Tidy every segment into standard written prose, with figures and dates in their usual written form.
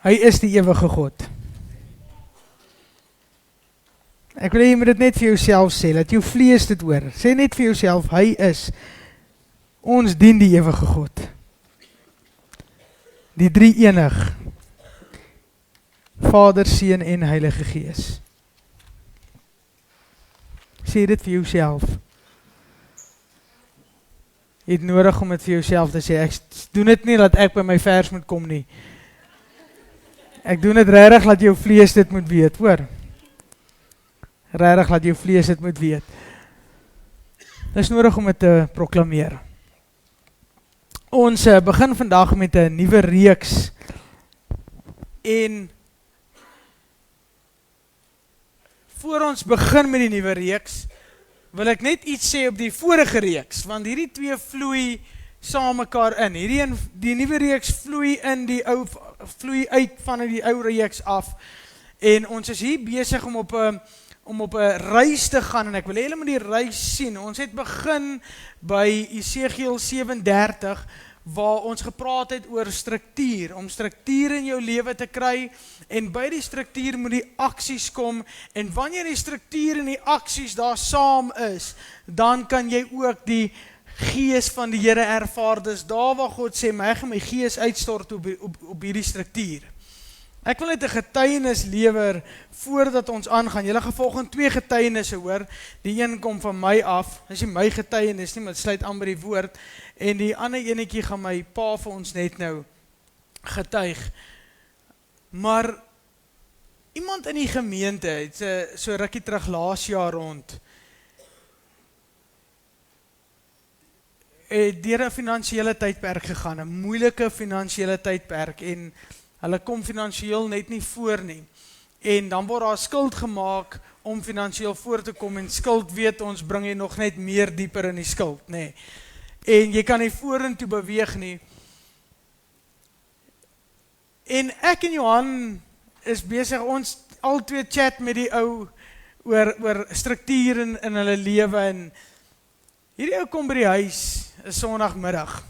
Hy is die ewige God. Ek wil jy moet dit net vir jouself sê, laat jou vlees dit hoor. Sê net vir jouself, hy is. Ons dien die ewige God. Die drie enig. Vader, Seun en Heilige Gees. Sê dit vir jouself. Jy het nodig om dit vir jouself te sê, ek doen dit nie dat ek by my vers moet kom nie. Ek doen dit regtig dat jou vlees dit moet weet, hoor. Regtig dat jou vlees dit moet weet. Dit is nodig om dit te proklameer. Ons begin vandag met 'n nuwe reeks en voor ons begin met die nuwe reeks, wil ek net iets sê op die vorige reeks, want hierdie twee vloei saam mekaar in. Die nuwe reeks vloei uit van die ou reeks af. En ons is hier besig om op 'n reis te gaan, en ek wil hê julle moet die reis sien. Ons het begin by Esegiel 37, waar ons gepraat het oor struktuur, om struktuur in jou lewe te kry, en by die struktuur moet die aksies kom, en wanneer die struktuur en die aksies daar saam is, dan kan jy ook die gees van die Here ervaar. Dis daar waar God sê, ek gaan my gees uitstort op hierdie struktuur. Ek wil net 'n getuienis lewer voordat ons aangaan. Julle gaan volgende 2 getuienisse hoor. Die een kom van my af. Dis nie my getuienis nie, maar dit sluit aan by die woord. En die ander enetjie gaan my pa vir ons net nou getuig. Maar iemand in die gemeente het so rukkie terug laas jaar rond deur 'n finansiële tydperk gegaan, 'n moeilike finansiële tydperk, en hulle kom finansiëel net nie voor nie. En dan word daar skuld gemaak om finansiëel voor te kom, en skuld weet ons bring jy nog net meer dieper in die skuld, nê. En jy kan nie vorentoe beweeg nie. En ek en Johan is besig, ons al twee chat met die ou oor struktuur in hulle lewe, en hierdie ou kom by die huis, 'n Sondagmiddag,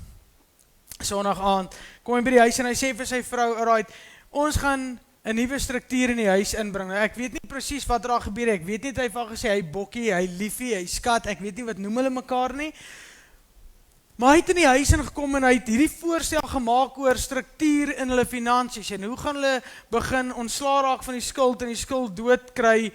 Sondag aand, kom hy by die huis en hy sê vir sy vrou, alright, ons gaan 'n nuwe struktuur in die huis inbring. Nou, ek weet nie presies wat daar gebeur, ek weet net hy het al gesê, hy bokkie, hy liefie, hy skat, ek weet nie wat noem hulle mekaar nie, maar hy het in die huis ingekom en hy het hierdie voorstel gemaak oor struktuur in hulle finansies, en hoe gaan hulle begin ontslaa raak van die skuld en die skuld dood kry.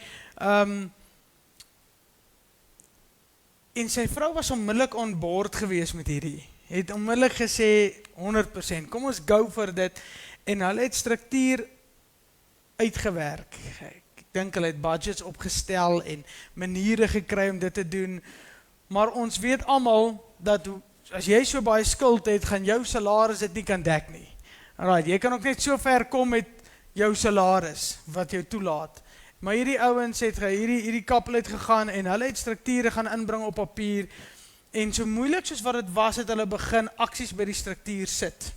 En sy vrou was onmiddellik on board gewees met hierdie, het onmiddellik gesê 100%, kom ons go vir dit, en hulle het struktuur uitgewerk. Ek dink hulle het budgets opgestel en maniere gekry om dit te doen, maar ons weet almal dat as jy so baie skuld het, gaan jou salaris dit nie kan dek nie. Alright, jy kan ook net so ver kom met jou salaris wat jou toelaat. Maar hierdie ouens het hierdie kappel het gegaan en hulle het strukture gaan inbring op papier, en so moeilik soos wat dit was, het hulle begin aksies by die struktuur sit.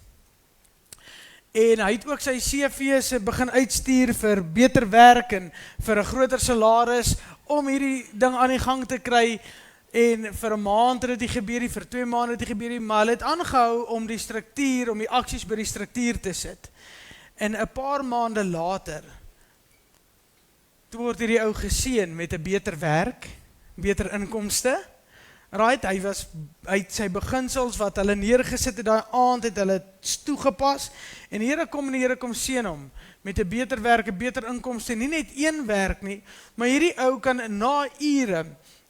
En hy het ook sy CV's begin uitstuur vir beter werk en vir 'n groter salaris om hierdie ding aan die gang te kry, en vir 'n maand het dit gebeur nie, vir 2 maande het dit gebeur nie, maar hulle het aangehou om die struktuur, om die aksies by die struktuur te sit. En 'n paar maande later, toe word hierdie ou geseën met 'n beter werk, beter inkomste. Right, hy het sy beginsels wat hulle neergesit het daai aand, het hulle toegepas, en die Here kom seën hom met 'n beter werk, 'n beter inkomste, nie net een werk nie, maar hierdie ou kan na ure,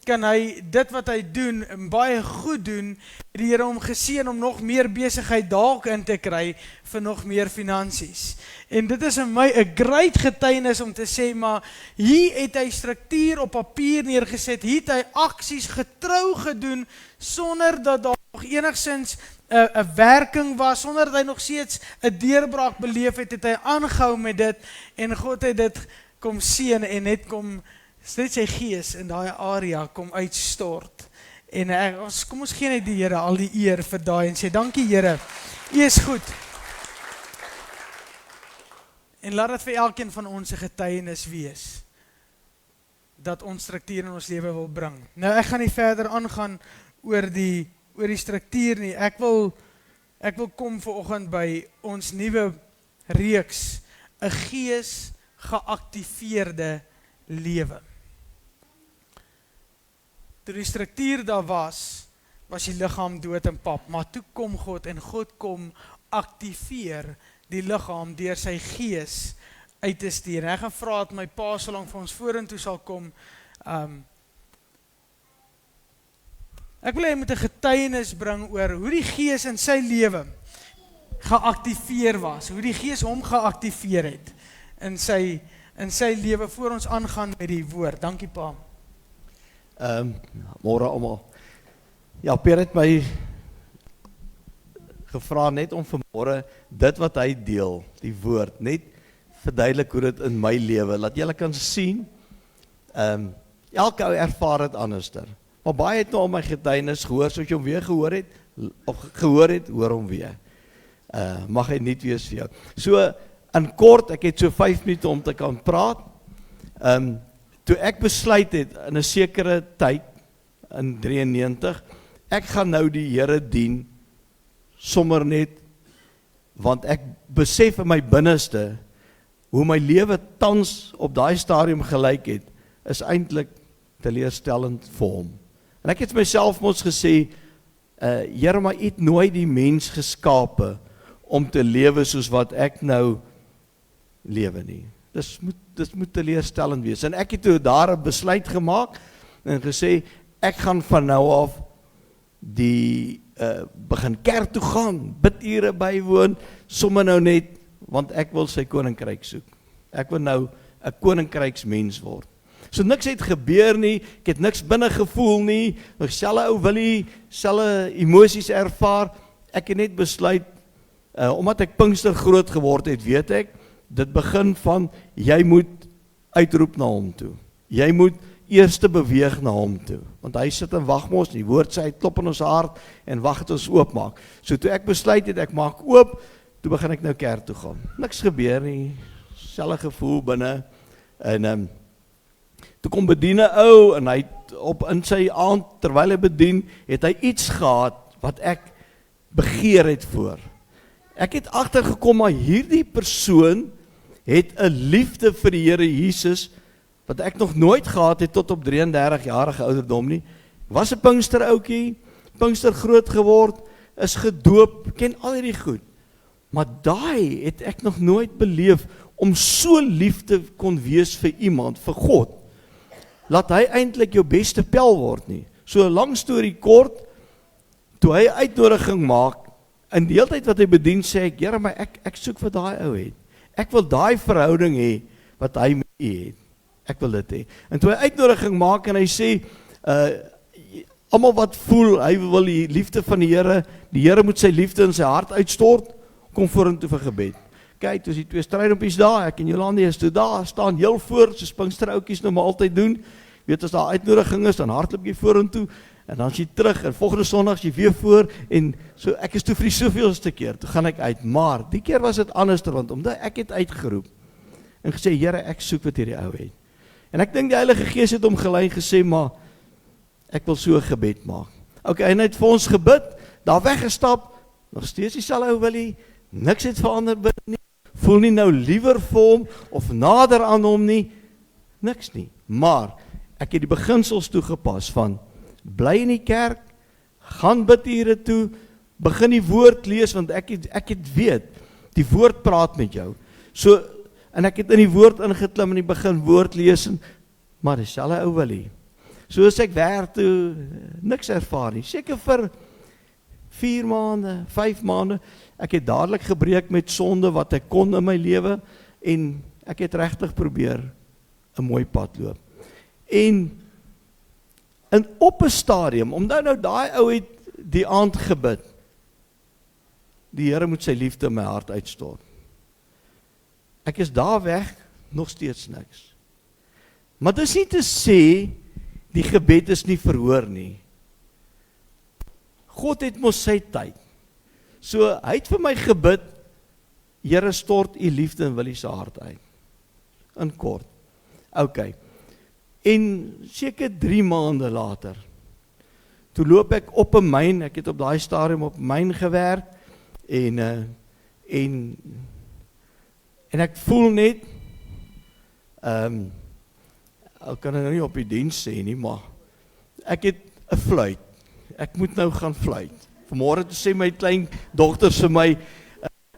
kan hy dit wat hy doen, baie goed doen, die Here hom geseën om nog meer besigheid dalk in te kry, vir nog meer finansies. En dit is in my 'n great getuienis om te sê, maar hier het hy struktuur op papier neergeset, hier het hy aksies getrou gedoen, sonder dat daar nog enigsins 'n werking was, sonder dat hy nog steeds 'n deurbraak beleef het, het hy aangehou met dit, en God het dit kom seën, en net kom, net sy gees in daai area kom uitstort. En kom ons gee net die Here al die eer vir daai, en sê, dankie Here, U is goed. En laat dit vir elkeen van ons 'n getuienis wees, dat ons struktuur in ons lewe wil bring. Nou, ek gaan nie verder aangaan oor die struktuur nie. Ek wil kom vanoggend by ons nuwe reeks 'n gees geaktiveerde lewe. Toe die struktuur daar was die liggaam dood en pap, maar toe kom God en God kom aktiveer die liggaam deur sy gees uit te stuur. En ek gaan vra dat my pa solank vir ons vorentoe sal kom. Ek wil hê hy moet 'n getuienis bring oor hoe die gees in sy lewe geaktiveer was, hoe die gees hom geaktiveer het in sy lewe voor ons aangaan met die woord. Dankie pa. Môre almal. Ja, Pierre het my gevra net om vanmôre dit wat hy deel, die woord, net verduidelik hoe dit in my lewe, laat julle kan sien, elke ou ervaar dit anderster. Maar baie het nou al my getuienis gehoor, soos jy hom weer gehoor het, hoor hom weer. Mag hy niet wees vir jou. So, in kort, ek het so 5 minute om te kan praat. Toe ek besluit het, in 'n sekere tyd, in 93, ek gaan nou die Here dien, sommer net, want ek besef in my binneste, hoe my lewe tans op daai stadium gelyk het, is eintlik teleurstellend vir hom. En ek het myself mos gesê, Here, maar U het nooit die mens geskape om te lewe soos wat ek nou lewe nie. Dis moet teleurstellend wees. En ek het toe daar 'n besluit gemaak en gesê, ek gaan van nou af begin kerk toe gaan, bidure bywoon, sommer nou net, want ek wil sy koninkryk soek. Ek wil nou 'n koninkryksmens word. So niks het gebeur nie, ek het niks binne gevoel nie, nog selfe ou willie, selfe emosies ervaar, ek het net besluit, omdat ek Pinkster groot geword het, weet ek, dit begin van, jy moet uitroep na hom toe. Jy moet eerste beweeg na hom toe. Want hy sit en wag mos, die woord sê, hy klop in ons hart, en wag het ons oopmaak. So toe ek besluit het, ek maak oop, toe begin ek nou kerk toe gaan. Niks gebeur nie, selfe gevoel binne, en toe kom bedien 'n ou, en hy in sy aand, terwyl hy bedien, het hy iets gehad, wat ek begeer het voor. Ek het agtergekom, maar hierdie persoon het 'n liefde vir die Here Jesus, wat ek nog nooit gehad het tot op 33-jarige ouderdom nie. Was 'n Pinkster ouetjie, Pinkster groot geword, is gedoop, ken al hierdie goed. Maar daai het ek nog nooit beleef, om so liefde kon wees vir iemand, vir God, laat hy eintlik jou beste pel word nie. So 'n lang storie kort, toe hy uitnodiging maak, in die hele tyd wat hy bedien, sê ek, Here, maar ek soek wat daai ou het. Ek wil daai verhouding hê, wat hy met U het. Ek wil dit hê. En toe hy uitnodiging maak, en hy sê, almal wat voel, hy wil die liefde van die Here moet sy liefde in sy hart uitstort, kom vorentoe vir gebed. Kyk, toe is die 2 strydhompies daar, ek en Jolande is toe daar, staan heel voor, soos Pinkster ouetjies nou maar altyd doen, weet as daar uitnodiging is, dan hardloop jy vorentoe, en dan is jy terug, en volgende Sondag is jy weer voor, en so, ek is toe vir die soveelste keer, toe gaan ek uit, maar, die keer was dit anders, want omdat ek het uitgeroep, en gesê, Here, ek soek wat hierdie ou het, en ek dink die Heilige Gees het hom gelei gesê, maar, ek wil so 'n gebed maak, ok, en hy het vir ons gebid, daar weggestap, nog steeds dieselfde ou Willie, niks het verander binne nie, voel nie nou liewer vir hom, of nader aan hom nie, niks nie, maar, ek het die beginsels toegepas van, bly in die kerk, gaan bidure toe, begin die woord lees, want ek het weet, die woord praat met jou, so, en ek het in die woord ingeklim, en die begin woord lees, maar dieselfde ou Willie, so as ek werk toe, niks ervaar nie, seker vir 4 maande, 5 maande, ek het dadelik gebreek met sonde, wat ek kon in my lewe, en ek het regtig probeer, 'n mooi pad loop, en op 'n stadium, omdat nou daai ou het die aand gebid, die Here moet sy liefde in my hart uitstort. Ek is daar weg, nog steeds niks. Maar dis nie te sê, die gebed is nie verhoor nie. God het mos sy tyd. So, hy het vir my gebid, Here stort U liefde in Willie se hart uit. In kort. Ok. En seker 3 maande later, toe loop ek op 'n myn, ek het op daai stadium op myn gewerk, en En ek voel net, ek kan nou nie op die diens sê nie, maar ek het 'n fluit. Ek moet nou gaan fluit. Vanmôre toe sê my klein dogter vir my,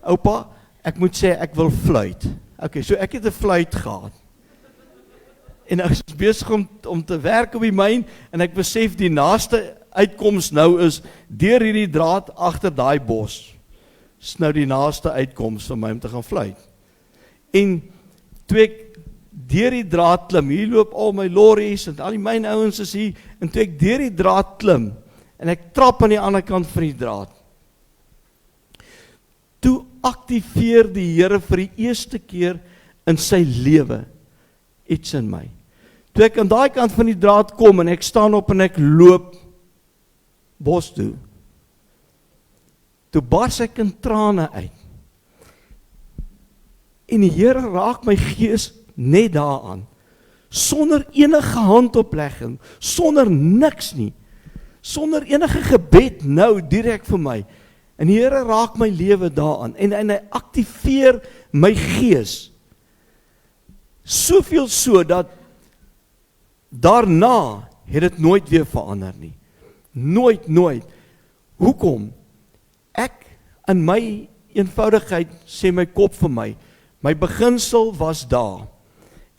oupa, ek moet sê ek wil fluit. Okay, so ek het 'n fluit gehad. En ek is besig om te werk op die myn, en ek besef die naaste uitkoms nou is, deur hierdie draad agter daai bos, is nou die naaste uitkoms vir my om te gaan fluit. En toe ek deur die draad klim, hier loop al my lorries, en al die myn ouens is hier, en toe ek deur die draad klim, en ek trap aan die ander kant van die draad, toe aktiveer die Here vir die eerste keer in sy lewe iets in my. Toe ek aan daai kant van die draad kom, en ek staan op en ek loop bos toe, toe bars ek in trane uit. En die Here raak my gees net daaraan, sonder enige handoplegging, sonder niks nie, sonder enige gebed nou direk vir my. En die Here raak my lewe daaraan, en hy aktiveer my gees, soveel so, dat daarna het dit nooit weer verander nie. Nooit. Hoekom? Ek, in my eenvoudigheid, sê my kop vir my beginsel was daar.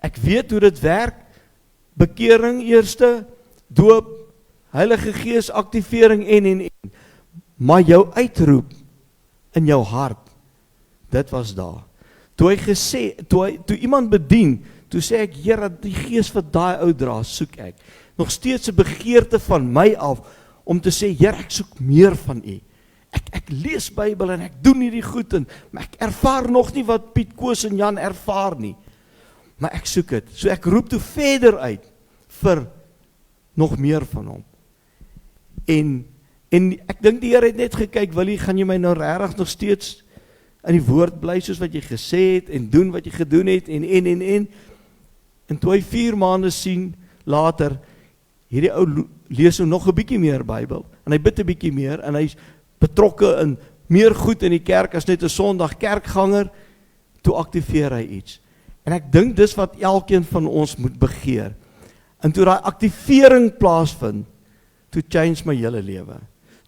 Ek weet hoe dit werk, bekering eerste, doop, Heilige Gees aktivering en. Maar jou uitroep in jou hart, dit was daar. Toe hy gesê, toe iemand bedien, toe sê ek, Here, die Gees wat daai ou dra, soek ek. Nog steeds 'n begeerte van my af, om te sê, Here, ek soek meer van U. Ek lees Bybel en ek doen hierdie goed, maar ek ervaar nog nie wat Piet, Koos en Jan ervaar nie. Maar ek soek dit. So ek roep toe verder uit, vir nog meer van hom. En ek dink die Here het net gekyk, Willie, gaan jy my nou regtig nog steeds in die woord bly, soos wat jy gesê het, en doen wat jy gedoen het, en toe hy 4 maande sien, later, hierdie ou lees nog 'n bietjie meer Bybel, en hy bid 'n bietjie meer, en hy's betrokke in meer goed in die kerk, as net 'n Sondag kerkganger, toe aktiveer hy iets. En ek dink dis wat elkeen van ons moet begeer. En toe daai aktivering plaasvind, toe change my hele lewe.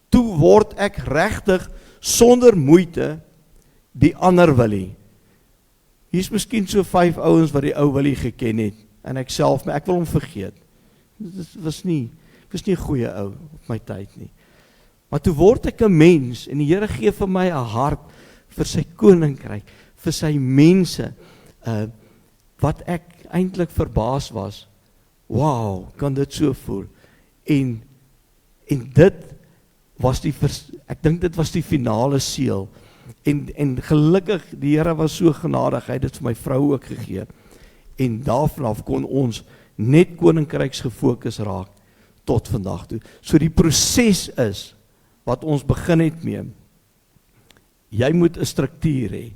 Toe word ek regtig sonder moeite die ander Willie. Hier's miskien so 5 ouens wat die ou Willie geken het, en ek self, maar ek wil hom vergeet. Dit was nie 'n goeie ou op my tyd nie. Maar toe word ek 'n mens, en die Here gee vir my 'n hart vir sy koninkryk, vir sy mense, wat ek eintlik verbaas was. Wow, kan dit so voel? En dit was ek dink dit was die finale seël. En gelukkig, die Here was so genadig, hy het dit vir my vrou ook gegee. En daarvanaf kon ons net koninkryks gefokus raak tot vandag toe. So die proses is wat ons begin het mee. Jy moet 'n struktuur hê.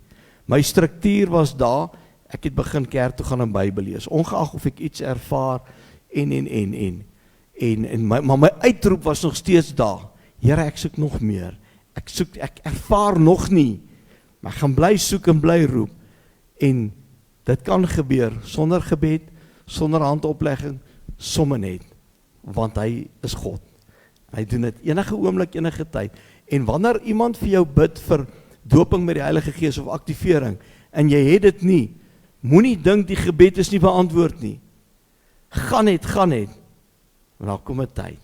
My struktuur was daar, ek het begin kerk toe gaan en Bybel lees, ongeag of ek iets ervaar maar my uitroep was nog steeds daar. Here, ek soek nog meer. Ek ervaar nog nie, maar ek gaan bly soek en bly roep. En dit kan gebeur sonder gebed, sonder handoplegging, sommer net, want hy is God. Hy doen dit enige oomblik, enige tyd. En wanneer iemand vir jou bid vir doping met die Heilige Gees of aktivering, en jy het dit nie, moenie dink die gebed is nie beantwoord nie. Gaan net, maar dan kom 'n tyd.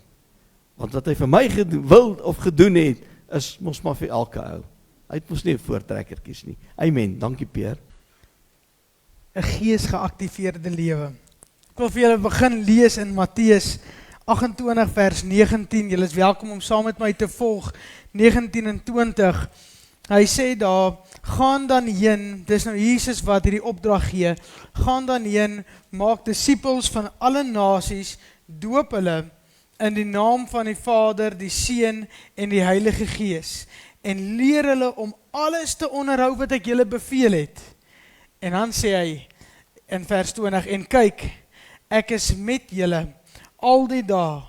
Want wat hy vir my wil of gedoen het, is mos maar vir elke ou. Hy het mos nie 'n voortrekkertjies nie. Amen, dankie Peer. 'n gees geaktiveerde lewe. Ek wil vir julle begin lees in Matteus 28 vers 19. Julle is welkom om saam met my te volg. 19 en 20. Hy sê daar, gaan dan heen, dis nou Jesus wat hierdie opdrag gee, gaan dan heen, maak disippels van alle nasies, doop hulle in die naam van die Vader, die Seun en die Heilige Gees, en leer hulle om alles te onderhou wat ek julle beveel het. En dan sê hy in vers 20, en kyk, ek is met julle al die dae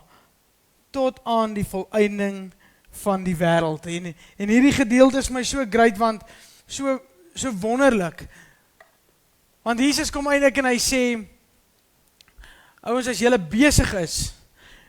tot aan die volëinding van die wêreld. En hierdie gedeelte is my so great, want so wonderlik. Want Jesus kom eintlik en hy sê, ouens, as julle besig is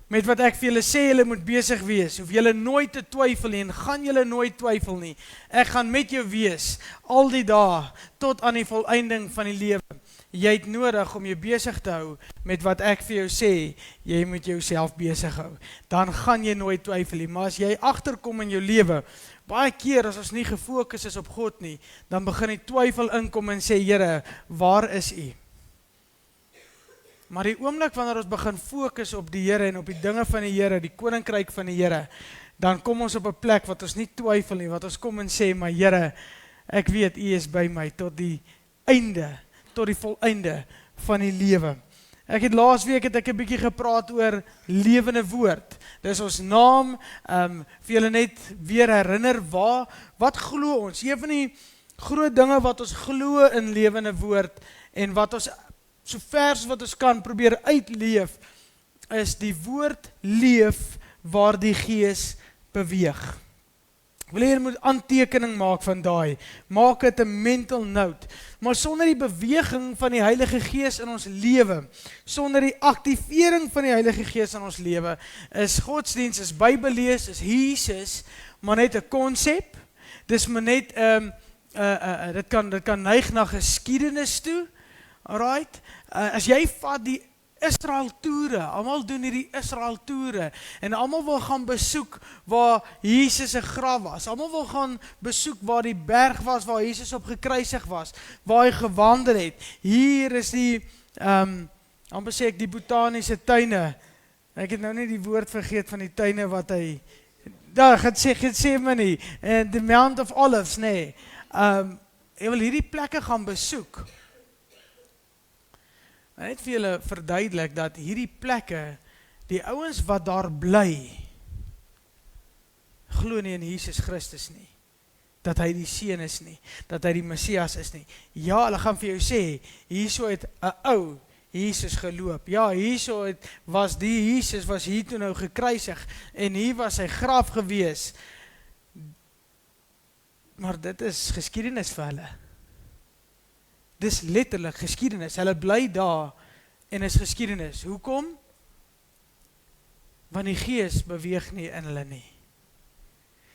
met wat ek vir julle sê, julle moet besig wees, hoef julle nooit te twyfel nie, en gaan julle nooit twyfel nie. Ek gaan met jou wees, al die dae, tot aan die volëinding van die lewe. Jy het nodig om jou besig te hou met wat ek vir jou sê, jy moet jouself besig hou. Dan gaan jy nooit twyfel nie, maar as jy agterkom in jou lewe, baie keer as ons nie gefokus is op God nie, dan begin die twyfel inkom en sê, Here, waar is U? Maar die oomblik wanneer ons begin fokus op die Here en op die dinge van die Here, die koninkryk van die Here, dan kom ons op 'n plek wat ons nie twyfel nie, wat ons kom en sê, maar Here, ek weet U is by my tot die einde, tot die volëinde van die lewe. Ek het laasweek 'n bietjie gepraat oor lewende woord. Dis ons naam, vir julle net weer herinner, wat glo ons? Een van die groot dinge wat ons glo in lewende woord, en wat ons so vers wat ons kan probeer uitleef, is die woord leef waar die Gees beweeg. Wil jy moet aantekening maak van daai, maak dit 'n mental note, maar sonder die beweging van die Heilige Gees in ons lewe, sonder die aktivering van die Heilige Gees in ons lewe, is godsdienst, is Bybellees, is Jesus, maar net 'n konsep, dis maar net, dit kan neig na geskiedenis toe, alright, as jy vat die Israel toere, almal doen hierdie Israel toere, en almal wil gaan besoek waar Jesus se graf was, almal wil gaan besoek waar die berg was, waar Jesus op gekruisig was, waar hy gewandel het. Hier is die, amper sê ek, die botaniese tuine, ek het nou nie die woord vergeet van die tuine wat hy, daar, Gethsemane, en the Mount of Olives, nee, hy wil hierdie plekke gaan besoek. En net vir julle verduidelik dat hierdie plekke, die ouens wat daar bly, glo nie in Jesus Christus nie, dat hy die Seun is nie, dat hy die Messias is nie. Ja, hulle gaan vir jou sê, hierso het 'n ou Jesus geloop. Ja, hierso was die Jesus, was hier toe nou gekruisig, en hier was sy graf gewees. Maar dit is geskiedenis vir hulle. Dis letterlik geskiedenis, hulle bly daar en is geskiedenis. Hoekom? Want die Gees beweeg nie in hulle nie.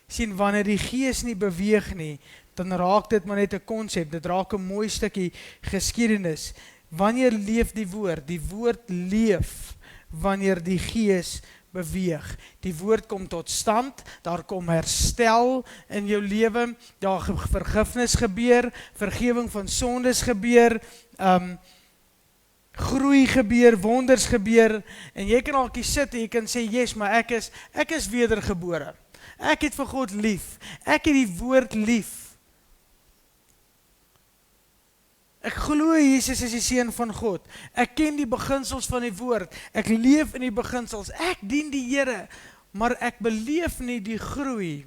Sien, wanneer die Gees nie beweeg nie, dan raak dit maar net 'n konsep, dit raak 'n mooi stukkie geskiedenis. Wanneer leef die woord leef, wanneer die Gees beweeg. Die woord kom tot stand, daar kom herstel in jou lewe, daar vergifnis gebeur, vergewing van sondes gebeur, groei gebeur, wonders gebeur, en jy kan alkie sit en jy kan sê, yes, maar ek is wedergebore. Ek het vir God lief. Ek het die woord lief. Ek glo Jesus is die Seun van God. Ek ken die beginsels van die woord. Ek leef in die beginsels. Ek dien die Here, maar ek beleef nie die groei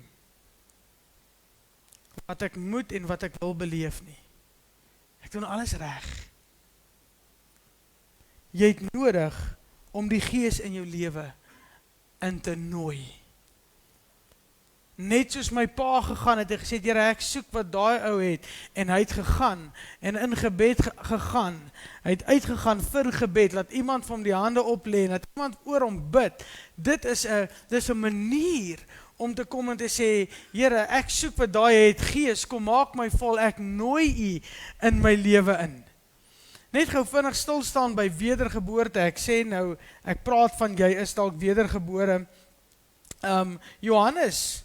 wat ek moet en wat ek wil beleef nie. Ek doen alles reg. Jy het nodig om die Gees in jou lewe in te nooi. Net soos my pa gegaan het en gesê, Here, ek soek wat daai ou het, en hy het gegaan, en in gebed gegaan, hy het uitgegaan vir gebed, laat iemand vir hom die hande oplê, laat iemand oor hom bid. Dit is 'n manier om te kom en te sê, Here, ek soek wat daai het, Gees, kom maak my vol, ek nooi U in my lewe in. Net gou vinnig stilstaan by wedergeboorte, ek sê nou, ek praat van jy is dalk wedergebore. Johannes,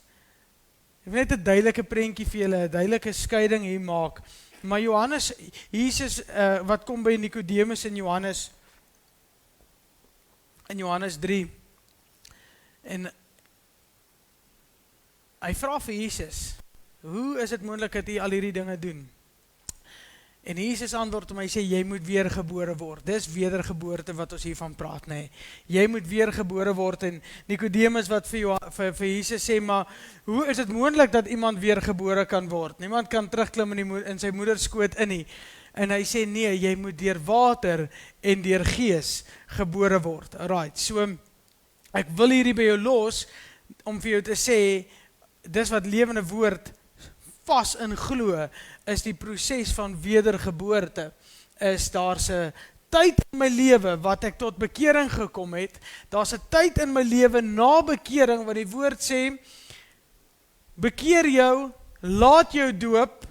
ek wil net 'n duidelike prentjie vir julle, 'n duidelike skeiding hier maak. Maar Johannes, Jesus, wat kom by Nikodemus in Johannes 3, en hy vra vir Jesus, hoe is dit moontlik dat U al hierdie dinge doen? En Jesus antwoord hom, hy sê, jy moet weergebore word. Dis wedergeboorte wat ons hiervan praat, nee. Jy moet weergebore word, en Nikodemus wat vir Jesus sê, maar hoe is dit moontlik dat iemand weergebore kan word? Niemand kan terugklim in sy moeder skoot in nie. En hy sê, nee, jy moet deur water en deur Gees gebore word. Alright, so, ek wil hierdie by jou los, om vir jou te sê, dis wat lewende woord vas in glo, is die proses van wedergeboorte. is daar's 'n tyd in my lewe wat ek tot bekering gekom het. Daar's 'n tyd in my lewe na bekering wat die woord sê, bekeer jou, laat jou doop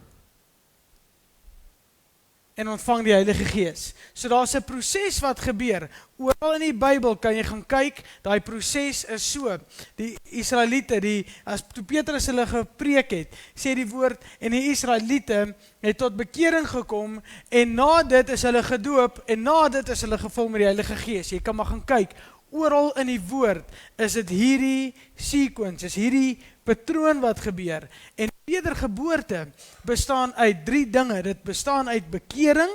en ontvang die Heilige Gees. So daar's 'n proses wat gebeur. Oral in die Bybel kan jy gaan kyk, daai proses is so. Die Israeliete, as toe Petrus hulle gepreek het, sê die woord, en die Israeliete het tot bekering gekom, en na dit is hulle gedoop, en na dit is hulle gevul met die Heilige Gees. Jy kan maar gaan kyk, oral in die woord is dit hierdie sequence, is hierdie patroon wat gebeur. En wedergeboorte bestaan uit 3 dinge. Dit bestaan uit bekering,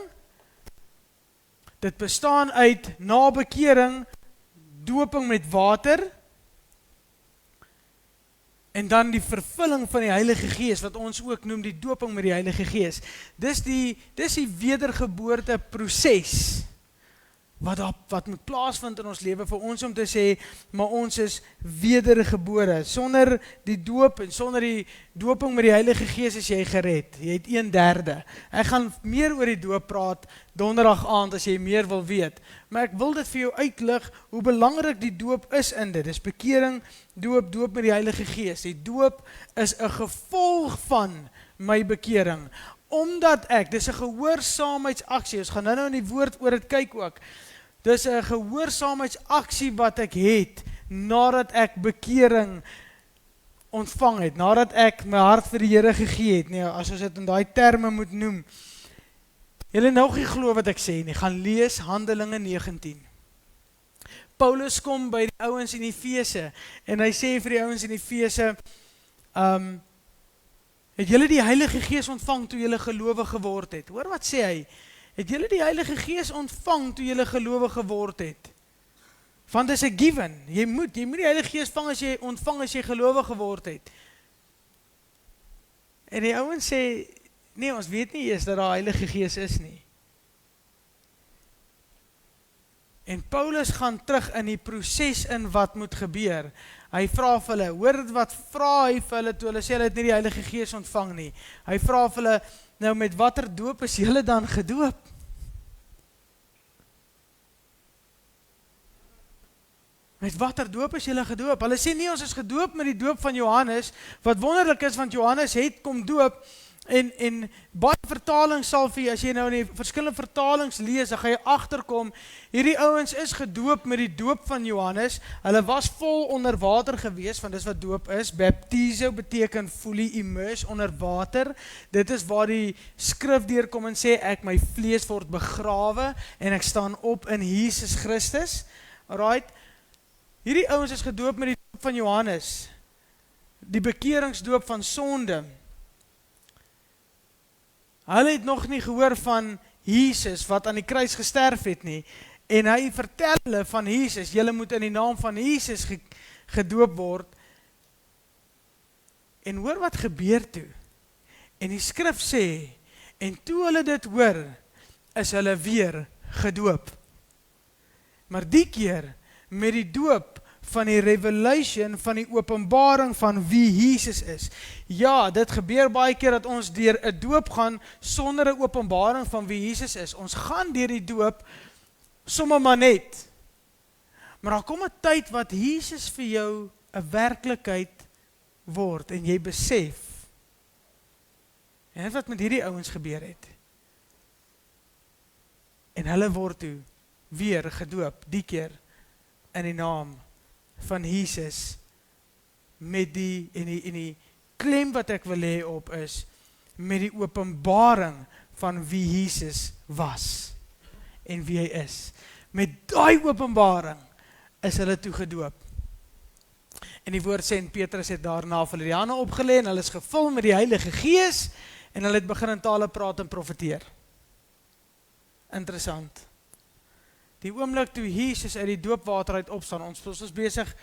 dit bestaan uit na bekering, doping met water, en dan die vervulling van die Heilige Gees, wat ons ook noem die doping met die Heilige Gees. Dis die wedergeboorte proses, wat moet plaasvind in ons lewe vir ons om te sê, maar ons is wedergebore. Sonder die doop en sonder die doping met die Heilige Gees is jy gered. Jy het 1/3. Ek gaan meer oor die doop praat donderdag aand as jy meer wil weet. Maar ek wil dit vir jou uitlig hoe belangrik die doop is in dit. Dis bekering, doop met die Heilige Gees. Die doop is 'n gevolg van my bekering. Omdat dis 'n gehoorsaamheidsaksie. Ons gaan nou in die woord oor dit kyk ook. Dis 'n gehoorsaamheidsaksie wat ek het nadat ek bekering ontvang het, nadat ek my hart vir die Here gegee het. Nee, as ons dit in daai terme moet noem. Julle nou nie glo wat ek sê nie. Gaan lees Handelinge 19. Paulus kom by die ouens in Efese en hy sê vir die ouens in Efese, het julle die Heilige Gees ontvang toe julle gelowig geword het? Hoor wat sê hy? Het julle die Heilige Gees ontvang toe julle gelowig geword het? Want dit is 'n given. Jy moet die Heilige Gees ontvang as jy gelowig geword het. En die ouens sê, nee, ons weet nie eers dat daar Heilige Gees is nie. En Paulus gaan terug in die proses in wat moet gebeur. Hy vra vir hulle, hoor wat vra hy vir hulle toe hulle sê hulle het nie die Heilige Gees ontvang nie. Hy vra vir hulle, nou met watter doop is julle dan gedoop? Met watter doop is julle gedoop? Hulle sê nie, ons is gedoop met die doop van Johannes, wat wonderlik is, want Johannes het kom doop, en baie vertalings sal vir, as jy nou in die verskillende vertalings lees, dan gaan jy agterkom, hierdie ouens is gedoop met die doop van Johannes, hulle was vol onder water gewees, want dis wat doop is, baptizo beteken fully immerse onder water, dit is waar die skrif deurkom en sê, my vlees word begrawe, en ek staan op in Jesus Christus, alright, hierdie ouens is gedoop met die doop van Johannes, die bekeringsdoop van sonde. Hulle het nog nie gehoor van Jesus wat aan die kruis gesterf het nie, en hy vertel hulle van Jesus, julle moet in die naam van Jesus gedoop word, en hoor wat gebeur toe, en die skrif sê, en toe hulle dit hoor, is hulle weer gedoop, maar die keer, met die doop van die revelation, van die openbaring van wie Jesus is. Ja, dit gebeur baie keer dat ons deur 'n doop gaan, sonder 'n openbaring van wie Jesus is. Ons gaan deur die doop, sommer maar net. Maar daar kom 'n tyd wat Jesus vir jou 'n werklikheid word, en jy besef, en wat met hierdie ouens gebeur het. En hulle word toe weer gedoop, die keer, in die naam van Jesus, met die klem wat ek wil hê op is, met die openbaring van wie Jesus was, en wie hy is. Met daai openbaring, is hulle toe gedoop. En die woord sê, en Petrus het daarna vir hulle die hande opgelê, en hulle is gevul met die Heilige Gees, en hulle het begin in tale praat en profeteer. Interessant. Die oomblik toe Jesus uit die doopwater uit opstaan, ons is besig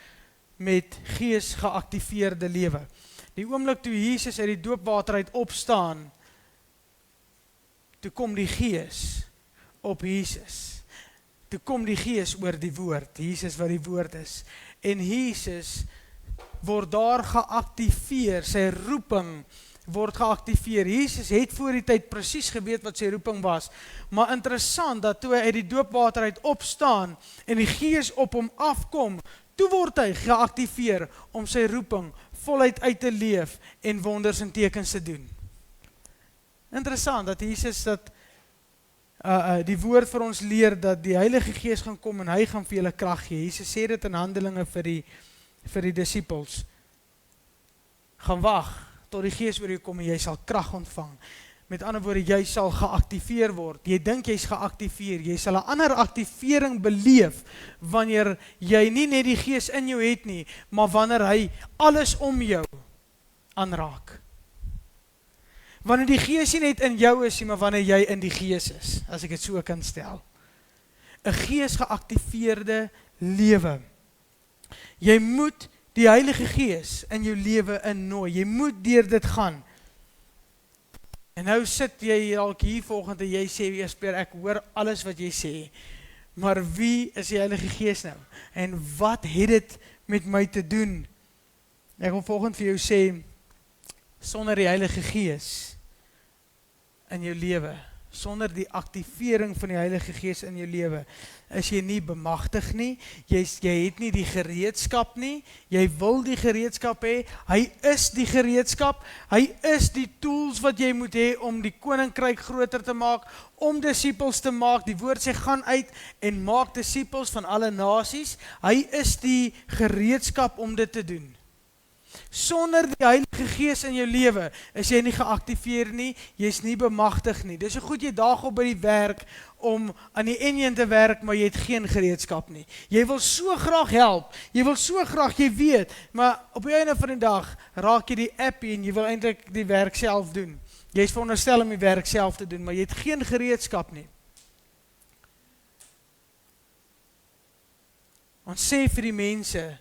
met gees geactiveerde lewe. Die oomblik toe Jesus uit die doopwater uit opstaan, toe kom die gees op Jesus. Toe kom die gees oor die woord, Jesus wat die woord is. En Jesus word daar geactiveer, sy roeping word geactiveer. Jesus het voor die tyd presies geweet wat sy roeping was. Maar interessant dat toe hy uit die doopwater uit opstaan en die Gees op hom afkom, toe word hy geactiveer om sy roeping voluit uit te leef en wonders en tekens te doen. Interessant dat Jesus die woord vir ons leer dat die Heilige Gees gaan kom en hy gaan vir julle krag gee. Jesus sê dit in Handelinge vir die disippels. Gaan wag tot die Gees oor jou kom en jy sal krag ontvang. Met ander woorde, jy sal geactiveer word. Jy dink jy's geactiveer. Jy sal 'n ander activering beleef wanneer jy nie net die Gees in jou het nie, maar wanneer hy alles om jou aanraak. Wanneer die Gees nie net in jou is nie, maar wanneer jy in die Gees is, as ek dit so kan stel. 'n Gees geactiveerde lewe. Jy moet die Heilige Gees in jou lewe innooi. Jy moet deur dit gaan. En nou sit jy dalk hier volgende en jy sê, Jesper, ek hoor alles wat jy sê, maar wie is die Heilige Gees nou? En wat het dit met my te doen? Ek wil volgende vir jou sê, sonder die Heilige Gees in jou lewe, sonder die activering van die Heilige Gees in jou lewe, is jy nie bemagtig nie, jy het nie die gereedskap nie, jy wil die gereedskap hê, hy is die gereedskap, hy is die tools wat jy moet hê om die koninkryk groter te maak, om disippels te maak. Die woord sê, gaan uit en maak disippels van alle nasies. Hy is die gereedskap om dit te doen. Sonder die Heilige Gees in jou lewe is jy nie geactiveer nie, jy is nie bemagtig nie. Dis so goed jy daag op by die werk om aan die enjin te werk, maar jy het geen gereedskap nie. Jy wil so graag help, jy wil so graag, jy weet, maar op die einde van die dag raak jy die appie en jy wil eintlik die werk self doen. Jy is veronderstel om die werk self te doen, maar jy het geen gereedskap nie. Ons sê vir die mense,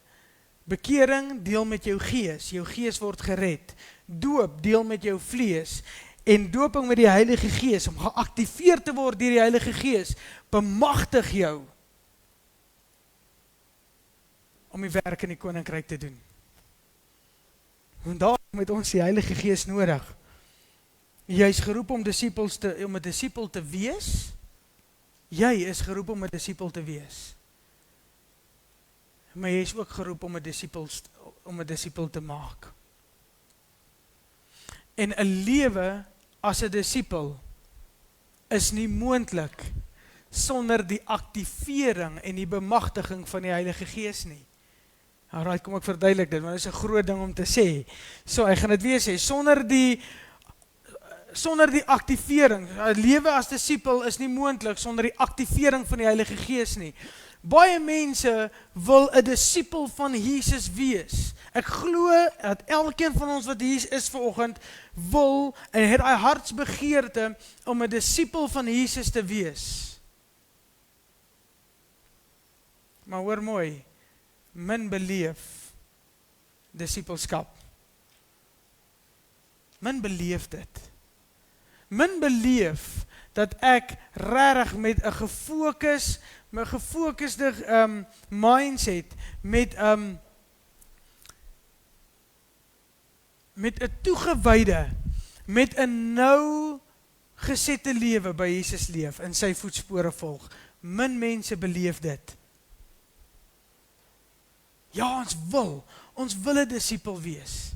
bekering deel met jou gees word gered. Doop deel met jou vlees. En doping met die Heilige Gees, om geactiveer te word deur die Heilige Gees, bemagtig jou om die werk in die koninkryk te doen. En daarom het ons die Heilige Gees nodig. Jy is geroep om 'n disipel te wees. Jy is geroep om 'n disipel te wees. Maar jy is ook geroep om 'n disipel te maak. En 'n lewe as 'n disipel is nie moontlik sonder die activering en die bemagtiging van die Heilige Gees nie. Alright, kom ek verduidelik dit, want dit is 'n groot ding om te sê. So, ek gaan dit weer sê, sonder die activering, 'n lewe as disipel is nie moontlik sonder die activering van die Heilige Gees nie. Baie mense wil 'n disipel van Jesus wees. Ek glo dat elkeen van ons wat hier is vanoggend wil en het hy hartsbegeerte om 'n disipel van Jesus te wees. Maar hoor mooi, min beleef disipelskap. Min beleef dit. Min beleef dat ek regtig met 'n gefokusde mindset, met 'n toegewyde, met 'n nou gesette lewe by Jesus leef, in sy voetspore volg. Min mense beleef dit. Ja, ons wil 'n disipel wees,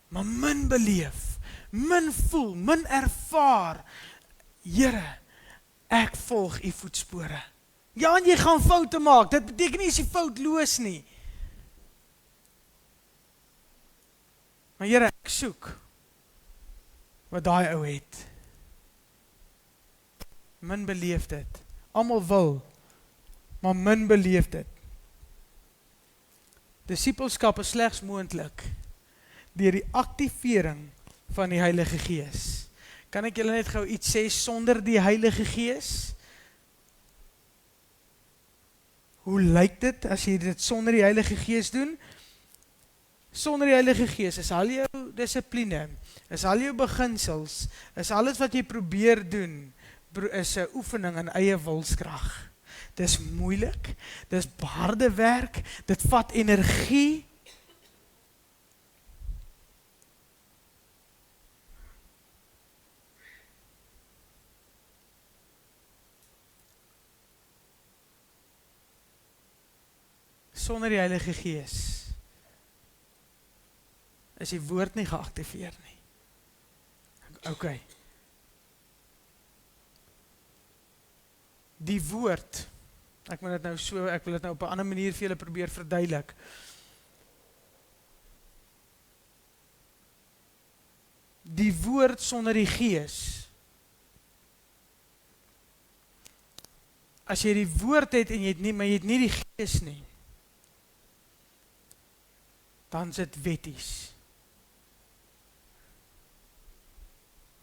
maar min beleef, min voel, min ervaar, Here, ek volg u voetspore. Ja, en jy gaan foute maak, dit beteken nie is jy foutloos nie. Maar Here, ek soek wat daai ou het. Min beleef dit. Almal wil, maar min beleef dit. Disipelskap is slegs moontlik deur die activering van die Heilige Gees. Kan ek julle net gou iets sê sonder die Heilige Gees? Hoe lyk dit as jy dit sonder die Heilige Gees doen? Sonder die Heilige Gees is al jou dissipline, is al jou beginsels, is alles wat jy probeer doen, is 'n oefening in eie wilskrag. Dis moeilik, dis harde werk, dit vat energie. sonder die Heilige Gees is die woord nie geaktiveer nie. Okay. Die woord, ek wil dit nou op 'n ander manier vir julle probeer verduidelik. Die woord sonder die Gees. As jy die woord het en maar jy het nie die Gees nie, dan is dit wetties.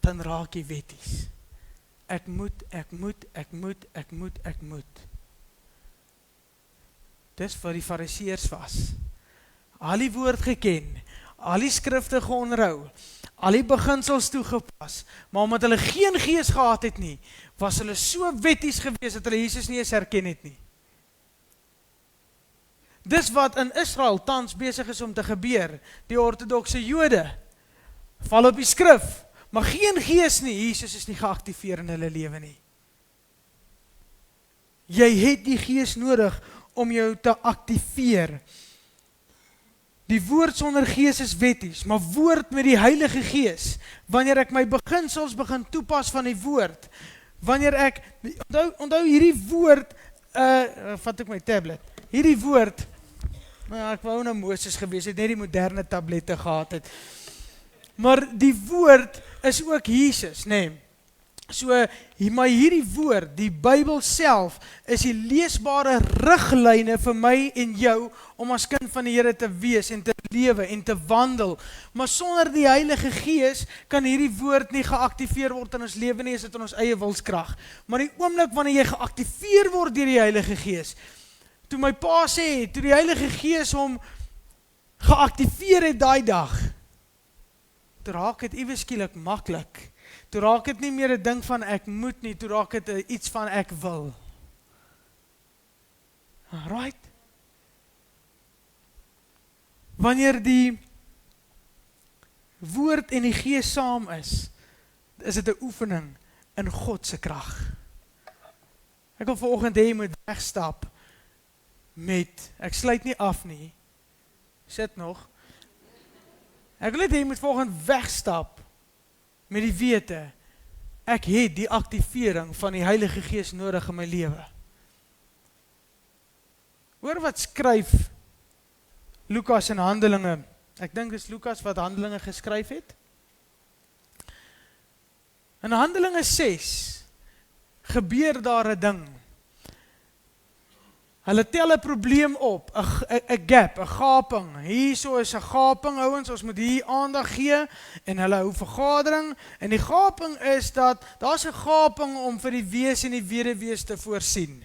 Dan raak jy wetties. Ek moet. Dis wat die Fariseërs was. Al die woord geken, al die skrifte geonderhou, al die beginsels toegepas, maar omdat hulle geen Gees gehad het nie, was hulle so wetties gewees dat hulle Jesus nie eens herken het nie. Dis wat in Israel tans besig is om te gebeur. Die ortodokse Jode val op die skrif, maar geen Gees nie. Jesus is nie geaktiveer in hulle lewe nie. Jy het die Gees nodig om jou te aktiveer. Die woord sonder Gees is wetties, maar woord met die Heilige Gees, wanneer ek my beginsels begin toepas van die woord, wanneer ek, onthou hierdie woord, vat ek my tablet, hierdie woord, nou ek wou nou Moses gewees het, net die moderne tablette gehad het, maar die woord is ook Jesus, nee. So, maar hierdie woord, die Bybel self, is die leesbare riglyne vir my en jou, om as kind van die Here te wees, en te lewe, en te wandel. Maar sonder die Heilige Gees, kan hierdie woord nie geaktiveer word in ons lewe nie, is dit in ons eie wilskrag. Maar die oomblik wanneer jy geaktiveer word deur die Heilige Gees, toe my pa sê, toe die Heilige Gees hom geaktiveer het daai dag, toe raak het iewes skielik maklik. Toe raak het nie meer 'n ding van ek moet nie, toe raak het iets van ek wil. Right? Wanneer die woord en die Gees saam is dit 'n oefening in God se krag. Ek wil vanoggend hê jy moet wegstap met, ek sluit nie af nie, sit nog, ek wil net hê jy moet vanoggend wegstap met die wete, ek het die aktivering van die Heilige Gees nodig in my lewe. Hoor wat skryf Lukas in Handelinge, ek dink is Lukas wat Handelinge geskryf het. In Handelinge 6 gebeur daar 'n ding. Hulle tel 'n probleem op, 'n gap, 'n gaping. Hierso is 'n gaping, ouens, ons moet hier aandag gee, en hulle hou vergadering, en die gaping is dat, daar's 'n gaping om vir die wees en die weduwees te voorsien.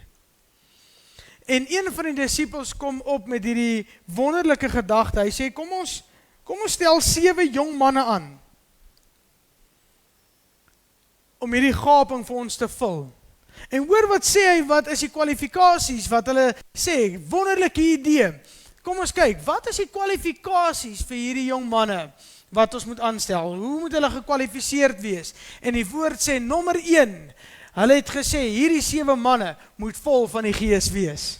En een van die disippels kom op met hierdie wonderlike gedagte, hy sê, kom ons stel 7 jong manne aan, om hierdie gaping vir ons te vul. En hoor wat sê hy, wat is die kwalifikasies, wat hulle sê, wonderlike idee. Kom ons kyk, wat is die kwalifikasies vir hierdie jong manne, wat ons moet aanstel, hoe moet hulle gekwalifiseerd wees? En die woord sê, nommer 1, hulle het gesê, hierdie 7 manne moet vol van die Gees wees.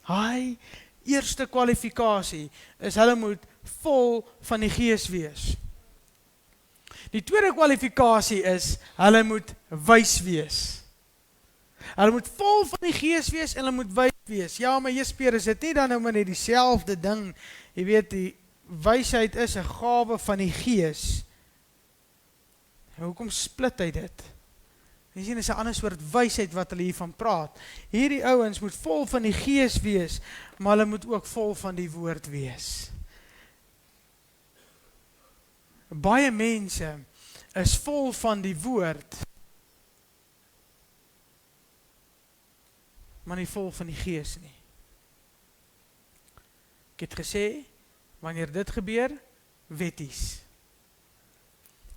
Hy, eerste kwalifikasie, is hulle moet vol van die Gees wees. Die tweede kwalifikasie is, hulle moet wys wees. Hulle moet vol van die Gees wees en hulle moet wys wees. Ja, maar Jesper, is dit nie dan nou maar net dieselfde ding? Jy weet, die wysheid is 'n gawe van die Gees. Hoekom split hy dit? Jy sien, is 'n ander soort wysheid wat hulle hiervan praat. Hierdie ouens moet vol van die Gees wees, maar hulle moet ook vol van die woord wees. Baie mense is vol van die woord, maar nie vol van die Gees nie. Ek het gesê, wanneer dit gebeur, wetties.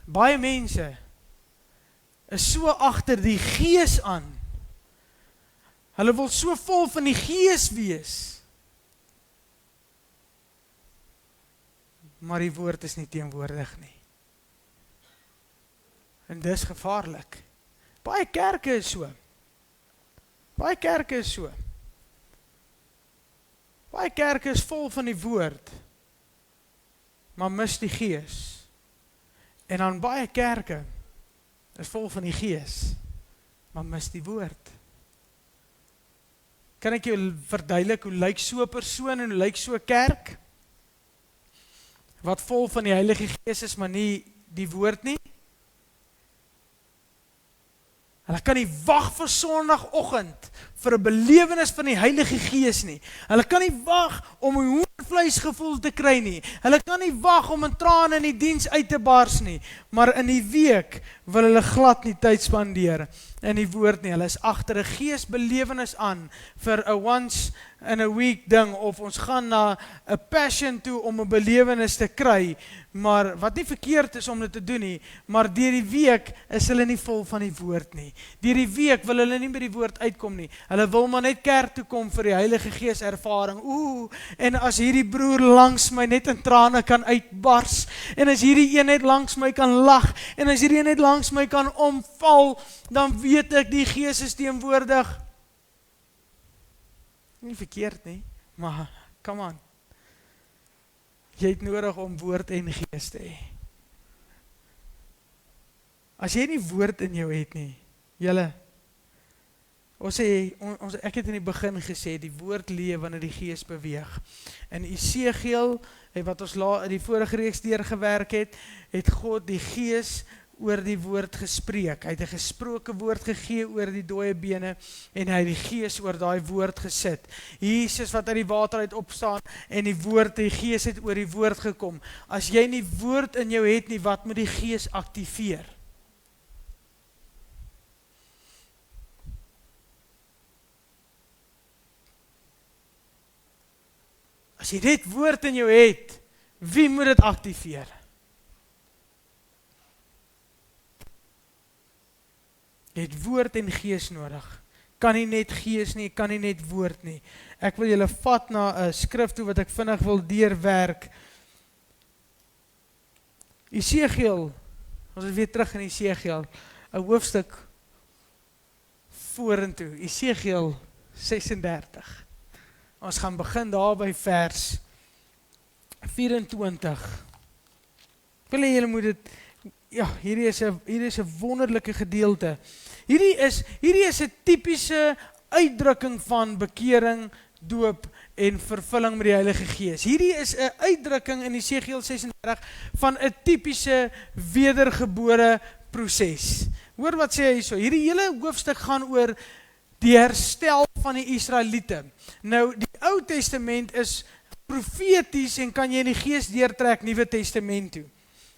Baie mense is so agter die Gees aan. Hulle wil so vol van die Gees wees. Maar die woord is nie teenwoordig nie. En dis gevaarlik. Baie kerke is so. Baie kerke is so. Baie kerke is vol van die woord, maar mis die gees. En dan baie kerke is vol van die gees, maar mis die woord. Kan ek jou verduidelik, hoe lyk so 'n persoon en hoe lyk so 'n kerk? Wat vol van die Heilige Gees is, maar nie die woord nie? Hulle kan nie wag vir Sondagoggend vir 'n belewenis van die Heilige Gees nie. Hulle kan nie wag om 'n hoendervleisgevoel te kry nie. Hulle kan nie wag om in trane in die diens uit te bars nie. Maar in die week wil hulle glad nie tyd spandeer in die woord nie. Hulle is agter 'n geesbelewenis aan vir 'n once in a week ding, of ons gaan na 'n passion toe om 'n belewenis te kry, maar wat nie verkeerd is om dit te doen nie, maar deur die week is hulle nie vol van die woord nie. Deur die week wil hulle nie by die woord uitkom nie. Hulle wil maar net kerk toe kom vir die Heilige Gees ervaring. En as hierdie broer langs my net in trane kan uitbars, en as hierdie een net langs my kan lag, en as hierdie een net langs my kan omval, dan weet ek die Gees is teenwoordig. Nie verkeerd nie, maar come on. Jy het nodig om woord en gees te hê. As jy nie woord in jou het nie, julle, ek het in die begin gesê, die woord leef wanneer die gees beweeg. In Esegiel, wat ons in die vorige reeks deurgewerk het God die gees oor die woord gespreek. Hy het 'n gesproke woord gegee oor die dooie bene, en hy het die gees oor daai woord gesit. Jesus wat uit die water uit opstaan, en die woord, die gees het oor die woord gekom. As jy nie woord in jou het nie, wat moet die gees aktiveer? As jy net woord in jou het, wie moet dit aktiveer? Jy het woord en gees nodig. Kan nie net gees nie, kan nie net woord nie. Ek wil julle vat na 'n skrif toe wat ek vinnig wil deurwerk. Esegiel, ons is weer terug in Esegiel, 'n hoofstuk vorentoe, Esegiel 36. Ons gaan begin daar by vers 24. Ek wil hê julle moet dit, ja, hierdie is 'n wonderlike gedeelte. Hierdie is 'n tipiese uitdrukking van bekering, doop en vervulling met die Heilige Gees. Hierdie is 'n uitdrukking in Esegiel 36 van 'n tipiese wedergebore proses. Hoor wat sê hy hierso. Hierdie hele hoofstuk gaan oor die herstel van die Israeliete. Nou, die Ou Testament is profeties en kan jy in die Gees deurtrek Nuwe Testament toe.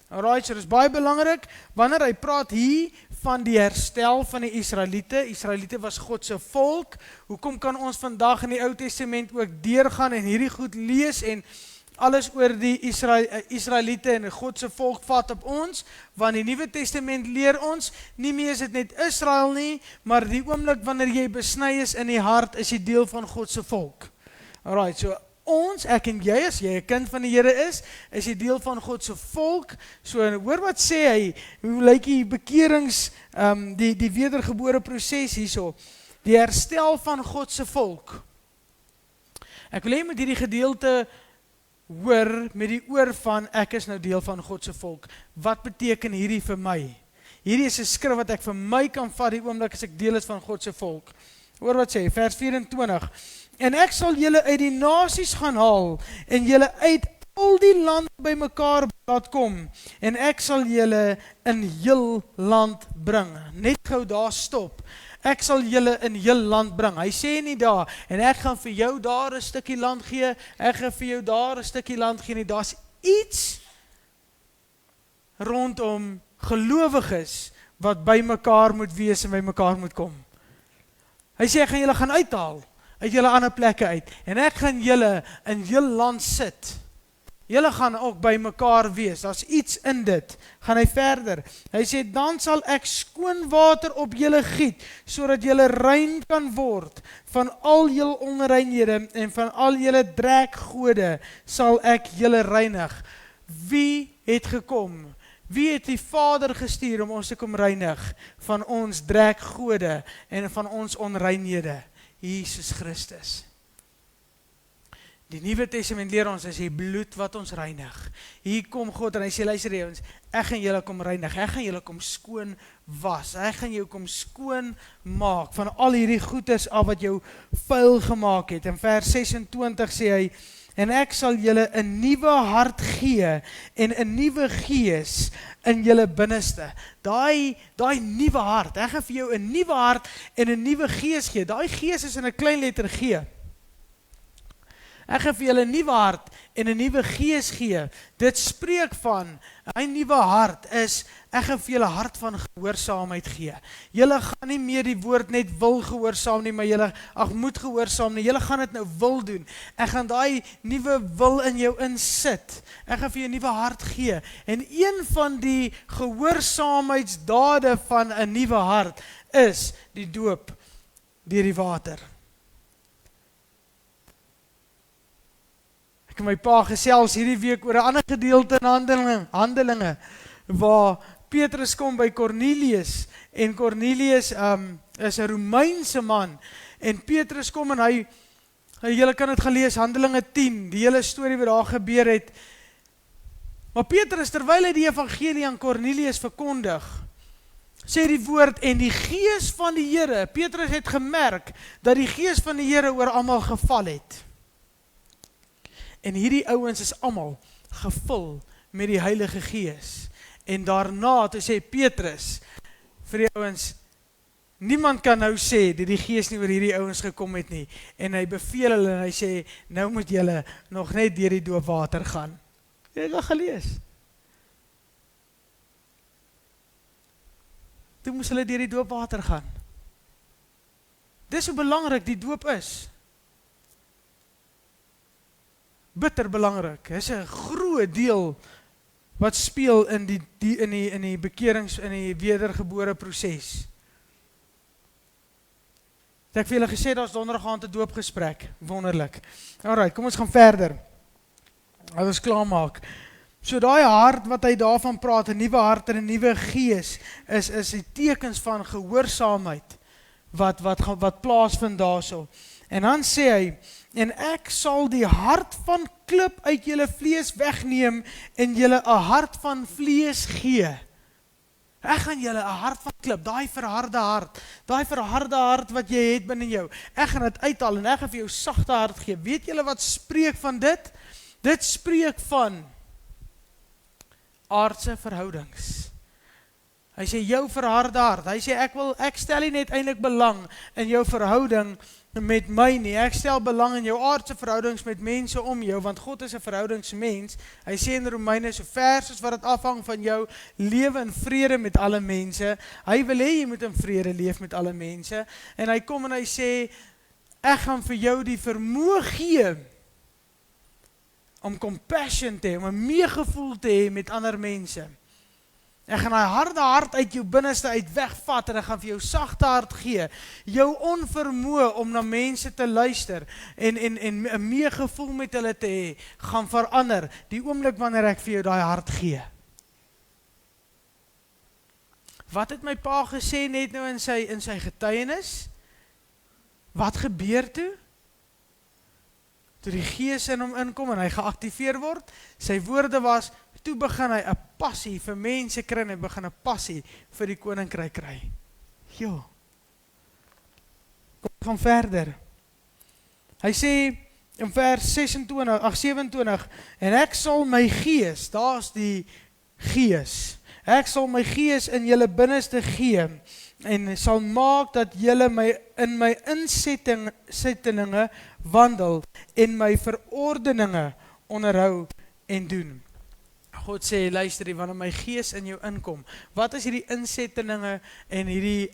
Alright, so dit is baie belangrik, wanneer hy praat hier van die herstel van die Israeliete. Israeliete was God se volk. Hoekom kan ons vandag in die Ou Testament ook deurgaan en hierdie goed lees en alles oor die Israeliete en God se volk vat op ons? Want die Nuwe Testament leer ons, nie meer is dit net Israel nie, maar die oomblik wanneer jy besny is in die hart, is jy deel van God se volk. Alright, so ek en jy, as jy 'n kind van die Here is jy deel van God se volk. So hoor wat sê hy, hoe lyk die bekerings, die wedergebore proses hierso, die herstel van God se volk. Ek wil hê met hierdie gedeelte hoor met die oor van ek is nou deel van God se volk. Wat beteken hierdie vir my? Hierdie is 'n skrif wat ek vir my kan vat die oomblik as ek deel is van God se volk. Hoor wat sê, vers 24. En ek sal julle uit die nasies gaan haal, en julle uit al die land bymekaar laat kom, en ek sal julle in heel land bring. Net gou daar stop. Ek sal julle in heel land bring. Hy sê nie daar, en ek gaan vir jou daar 'n stukkie land gee, ek gaan vir jou daar 'n stukkie land gee nie. Daar's iets rondom gelowiges wat bymekaar moet wees en bymekaar moet kom. Hy sê ek gaan julle gaan uithaal uit julle ander plekke uit, en ek gaan julle in heel land sit. Julle gaan ook by mekaar wees, daar's iets in dit. Gaan hy verder. Hy sê, dan sal ek skoon water op julle giet, sodat julle rein kan word. Van al julle onreinhede en van al julle drekgode sal ek julle reinig. Wie het gekom? Wie het die Vader gestuur om ons te kom reinig van ons drekgode en van ons onreinhede? Jesus Christus. Die Nuwe Testament leer ons is die bloed wat ons reinig. Hier kom God en hy sê, luister eens, ek gaan julle kom reinig, ek gaan julle kom skoon was, ek gaan jou kom skoon maak van al hierdie goeders af wat jou vuil gemaak het. In vers 26 sê hy, en ek sal julle 'n nuwe hart gee en 'n nuwe gees in julle binneste. Daai nuwe hart, ek gaan vir jou 'n nuwe hart en 'n nuwe gees gee. Daai gees is in 'n klein letter G. Ek gaan vir julle 'n nuwe hart en 'n nuwe gees gee. Dit spreek van, 'n nuwe hart is, ek gaan vir julle hart van gehoorsaamheid gee. Julle gaan nie meer die woord net wil gehoorsaam nie, maar julle moet gehoorsaam nie. Julle gaan dit nou wil doen. Ek gaan daai nuwe wil in jou insit. Ek gaan vir jou 'n nuwe hart gee. En een van die gehoorsaamheidsdade van 'n nuwe hart is die doop deur die water. Ek en my pa gesels hierdie week oor 'n ander gedeelte in Handelinge, waar Petrus kom by Cornelius, en Cornelius is 'n Romeinse man, en Petrus kom en julle kan dit gaan lees, Handelinge 10, die hele storie wat daar gebeur het. Maar Petrus, terwyl hy die evangelie aan Cornelius verkondig, sê die woord, en die gees van die Here, Petrus het gemerk, dat die gees van die Here oor almal geval het. En hierdie ouens is almal gevul met die Heilige Gees. En daarna, toe sê Petrus, vir die ouens, niemand kan nou sê, dat die Gees nie oor hierdie ouens gekom het nie. En hy beveel hulle, en hy sê, nou moet julle nog net deur die doopwater gaan. Jy het al gelees. Toe moes hulle deur die doopwater gaan. Dis hoe belangrik die doop is. Bitter belangrik, is 'n groot deel wat speel in die bekerings, in die wedergebore proses. Het ek vir julle gesê, daar's donderdag aand 'n doopgesprek, wonderlik. Alright, kom ons gaan verder. As ons klaar maak. So daai hart wat hy daarvan praat, 'n nuwe hart en 'n nuwe gees, is die tekens van gehoorsaamheid, wat plaasvind daarso. En dan sê hy, en ek sal die hart van klip uit julle vlees wegneem en julle 'n hart van vlees gee. Ek gaan julle 'n hart van klip, daai verharde hart wat jy het binne jou, ek gaan dit uithaal en ek gaan vir jou sagte hart gee. Weet julle wat spreek van dit? Dit spreek van aardse verhoudings. Hy sê jou verharde hart, hy sê ek stel nie net eintlik belang in jou verhouding met my nie, ek stel belang in jou aardse verhoudings met mense om jou, want God is 'n verhoudingsmens. Hy sê in Romeine, so ver soos wat dit afhang van jou, lewe in vrede met alle mense. Hy wil hê jy moet in vrede leef met alle mense, en hy kom en hy sê, ek gaan vir jou die vermoë gee om compassion te hê, om 'n meegevoel te hê met ander mense. Ek gaan daai harde hart uit jou binneste uit wegvat en ek gaan vir jou sagte hart gee. Jou onvermoë om na mense te luister en 'n meegevoel met hulle te hê, gaan verander die oomblik wanneer ek vir jou daai hart gee. Wat het my pa gesê net nou in sy getuienis? Wat gebeur toe? Toe die Gees in hom inkom en hy geaktiveer word, sy woorde was, toe begin hy 'n passie vir mense kry en hy begin 'n passie vir die koninkryk kry. Jo. Kom gaan verder. Hy sê in vers 27, en ek sal my gees, daar's die gees, ek sal my gees in julle binneste gee en sal maak dat julle in my insettinge wandel en my verordeninge onderhou en doen. God sê, luister, wanneer my gees in jou inkom, wat is hierdie insettinge en hierdie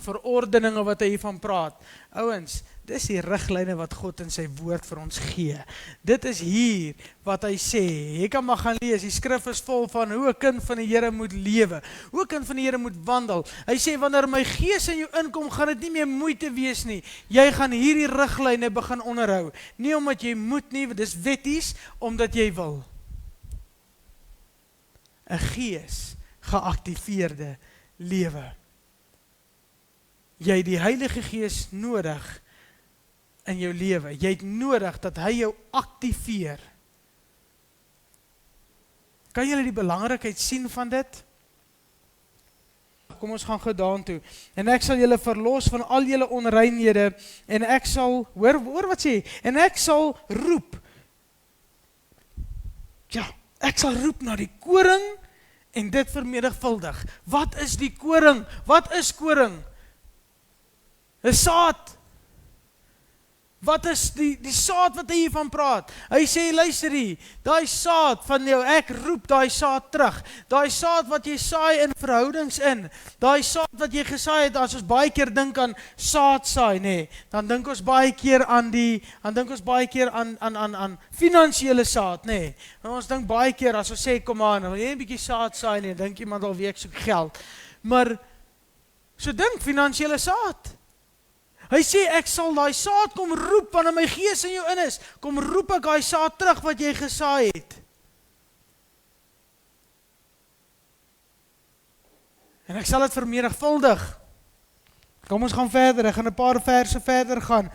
verordeninge wat hy hiervan praat? Ouens, dis die riglyne wat God in sy woord vir ons gee. Dit is hier wat hy sê. Jy kan maar gaan lees, die skrif is vol van hoe 'n kind van die Here moet lewe, hoe 'n kind van die Here moet wandel. Hy sê, wanneer my gees in jou inkom, gaan dit nie meer moeite wees nie. Jy gaan hierdie riglyne begin onderhou. Nie omdat jy moet nie, dis wetties, omdat jy wil. 'n gees geaktiveerde lewe. Jy het die Heilige Gees nodig in jou lewe. Jy het nodig dat hy jou aktiveer. Kan julle die belangrikheid sien van dit? Kom ons gaan gou daartoe. En ek sal julle verlos van al julle onreinhede en ek sal, hoor wat sê, en ek sal roep. Ja, ek sal roep na die koring en dit vermenigvuldig. Wat is die koring? Wat is koring? 'n saad. Wat is die saad wat hy hiervan praat? Hy sê, luister hier, daai saad van jou, ek roep daai saad terug. Daai saad wat jy saai in verhoudings in. Daai saad wat jy gesaai het, as ons baie keer dink aan saad saai, nee, dan dink ons baie keer aan aan finansiële saad, nee. Ons dink baie keer as ons sê, kom aan, wil jy 'n bietjie saad saai, nee, dink iemand alweer ek soek geld. Maar so dink finansiële saad. Hy sê, ek sal daai saad kom roep, wanneer my gees in jou in is, kom roep ek daai saad terug wat jy gesaai het. En ek sal dit vermenigvuldig. Kom ons gaan verder, ek gaan 'n paar verse verder gaan.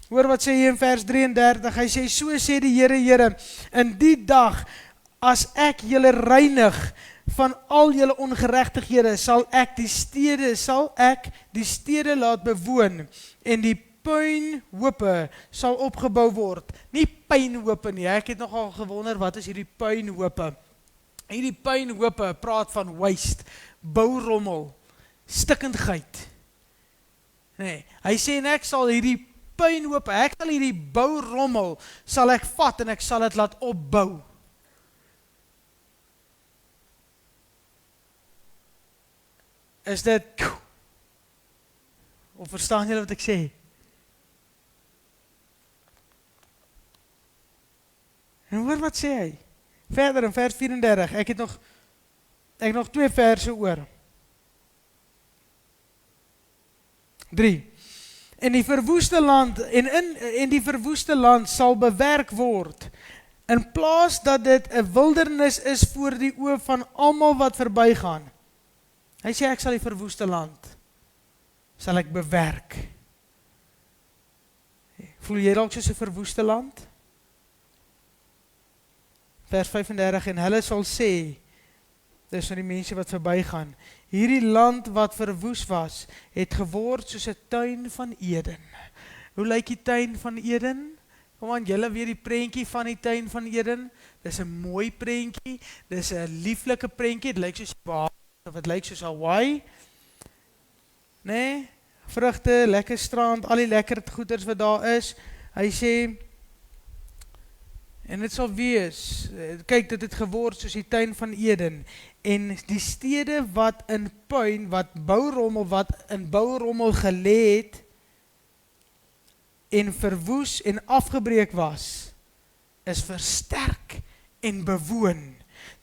Hoor wat sê hy in vers 33, hy sê, so sê die Here, in die dag, as ek julle reinig, van al julle ongeregtighede sal ek die stede laat bewoon en die puinhope sal opgebou word. Nie puinhope nie, ek het nogal gewonder wat is hierdie puinhope. Hierdie puinhope praat van waste, bourommel, stikkendheid. Nee, hy sê en ek sal hierdie puinhope, ek sal hierdie bourommel sal ek vat en ek sal dit laat opbou. Is dit, of verstaan julle wat ek sê? En hoor wat sê hy? Verder in vers 34, ek het nog 2 verse oor. 3. En die verwoeste land, en die verwoeste land sal bewerk word, in plaas dat dit 'n wildernis is voor die oë van almal wat verbygaan. Hy sê, ek sal die verwoeste land, sal ek bewerk. Voel jy dalk soos 'n verwoeste land? Vers 35, en hulle sal sê, dis van die mense wat verbygaan, hierdie land wat verwoes was, het geword soos 'n tuin van Eden. Hoe lyk die tuin van Eden? Kom aan, julle weet die prentjie van die tuin van Eden? Dis 'n mooi prentjie, dis 'n lieflike prentjie, dit lyk soos of het lyk soos Hawaii, nee, vrugte, lekker strand, al die lekker goeders wat daar is, hy sê, en dit sal wees, kyk, dit het geword soos die tuin van Eden, en die stede wat in puin, wat in bourommel gelê het, en verwoes en afgebreek was, is versterk en bewoon.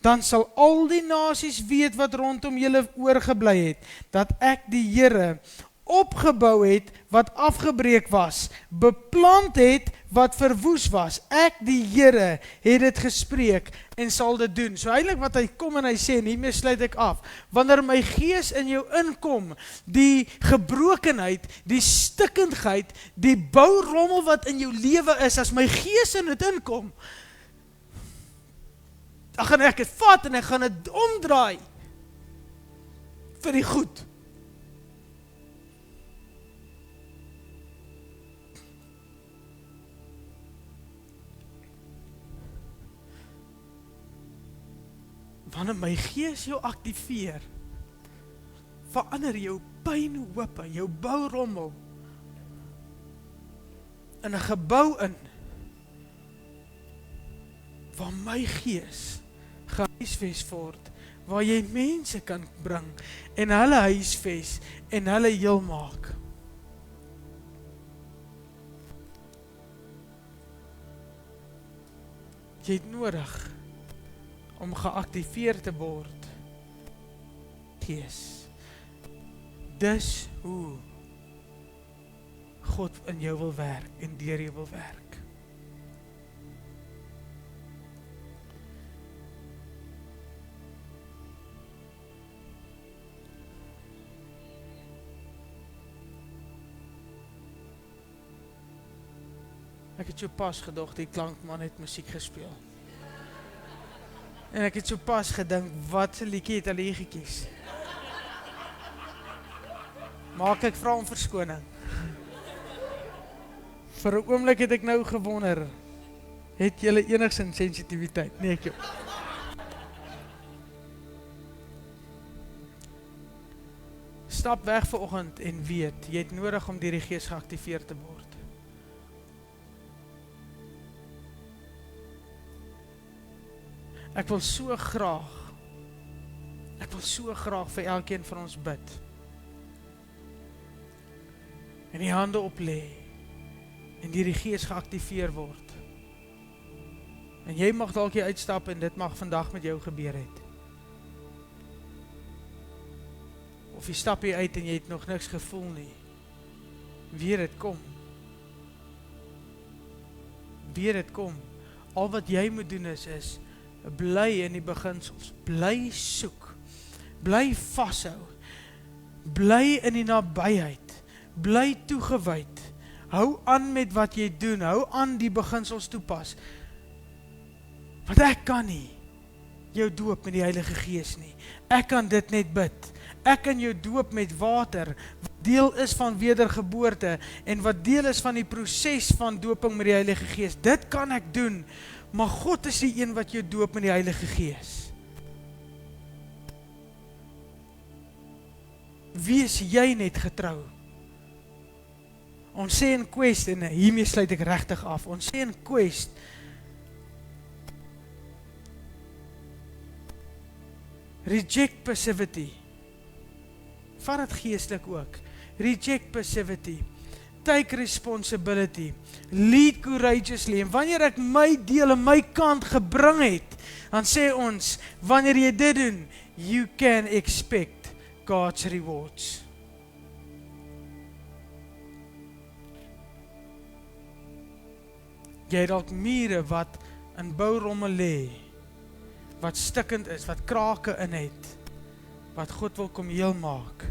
Dan sal al die nasies weet wat rondom julle oorgebly het, dat ek die Here opgebou het wat afgebreek was, beplant het wat verwoes was. Ek die Here het dit gespreek en sal dit doen. So eintlik wat hy kom en hy sê, en hiermee sluit ek af, wanneer my gees in jou inkom, die gebrokenheid, die stikkendheid, die bourommel wat in jou lewe is, as my gees in dit inkom, dan gaan ek het vat en ek gaan het omdraai vir die goed. Wanneer my gees jou aktiveer, verander jou puinhope, jou bourommel in 'n gebou in, waar my gees gehuisves word, waar jy mense kan bring, en hulle huisves, en hulle heel maak. Jy het nodig om geaktiveer te word. Gees. Dis hoe God in jou wil werk, en deur jou wil werk. Ek het so pas gedog, die klankman het musiek gespeel. En ek het so pas gedink, wat 'n liedjie het hulle hier gekies? Maak ek vra om verskoning. Vir 'n oomblik het ek nou gewonder, het julle enigsins sensitiwiteit? Nee, ek jou. Stap weg vanoggend en weet, jy het nodig om deur die Gees geaktiveer te word. Ek wil so graag vir elkeen van ons bid. En die hande op lê en deur die Gees geaktiveer word. En jy mag dalk hier uitstap en dit mag vandag met jou gebeur het. Of jy stap hier uit en jy het nog niks gevoel nie. Weer dit kom. Weer dit kom. Al wat jy moet doen is bly in die beginsels, bly soek, bly vashou, bly in die nabyheid, bly toegewyd, hou aan met wat jy doen, hou aan die beginsels toepas. Want ek kan nie jou doop met die Heilige Gees nie. Ek kan dit net bid. Ek kan jou doop met water, wat deel is van wedergeboorte, en wat deel is van die proses van doping met die Heilige Gees. Dit kan ek doen, maar God is die een wat jou doop met die Heilige Gees. Wees jy net getrou. Ons sê in Quest, en hiermee sluit ek regtig af, ons sê in Quest, reject passivity. Vat het geestelik ook. Reject passivity. Take responsibility. Lead courageously. En wanneer ek my deel en my kant gebring het, dan sê ons, wanneer jy dit doen, you can expect God's rewards. Jy het dalk mure wat in bourommel lê, wat stikkend is, wat krake in het, wat God wil kom heel maak.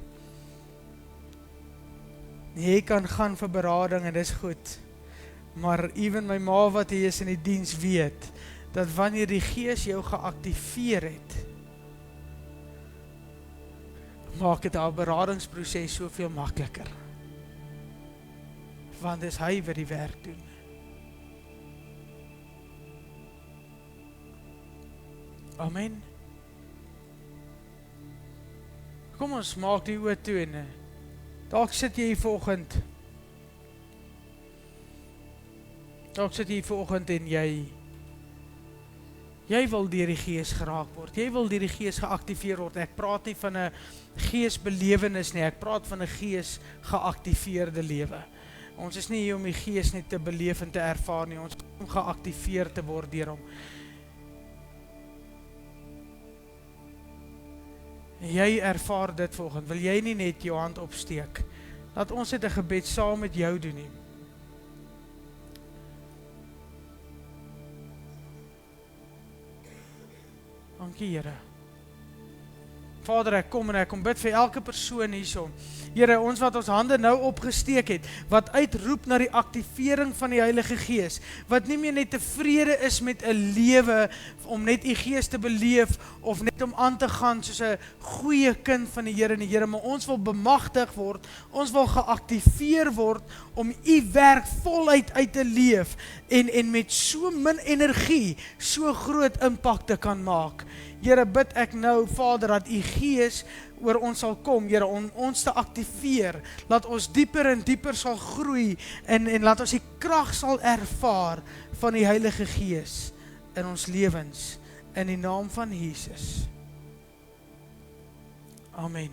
Jy kan gaan vir berading en dis goed, maar even my ma wat hier is in die diens weet, dat wanneer die Gees jou geaktiveer het, maak het haar beradingsproses soveel makliker. Want dis hy wat die werk doen. Amen. Kom ons maak die oë toe en dalk sit jy hier vanoggend. Dalk sit jy hier vanoggend en jy wil deur die Gees geraak word. Jy wil deur die Gees geaktiveer word. Ek praat nie van 'n geesbelewenis nie, ek praat van 'n gees geaktiveerde lewe. Ons is nie hier om die Gees net te beleef en te ervaar nie, ons is om geaktiveer te word deur hom. Jy ervaar dit volgende, wil jy nie net jou hand opsteek? Laat ons dit 'n gebed saam met jou doen nie. Dankie Here. Vader, ek kom bid vir elke persoon hierso. Here, ons wat ons hande nou opgesteek het, wat uitroep na die aktivering van die Heilige Gees, wat nie meer net tevrede is met 'n lewe om net u Gees te beleef of net om aan te gaan soos 'n goeie kind van die Here, maar ons wil bemagtig word, ons wil geaktiveer word om u werk voluit uit te leef en met so min energie so groot impak te kan maak. Here, bid ek nou, Vader, dat u Gees oor ons sal kom, Here, om ons te aktiveer, laat ons dieper en dieper sal groei, en laat ons die krag sal ervaar van die Heilige Gees in ons lewens, in die naam van Jesus. Amen.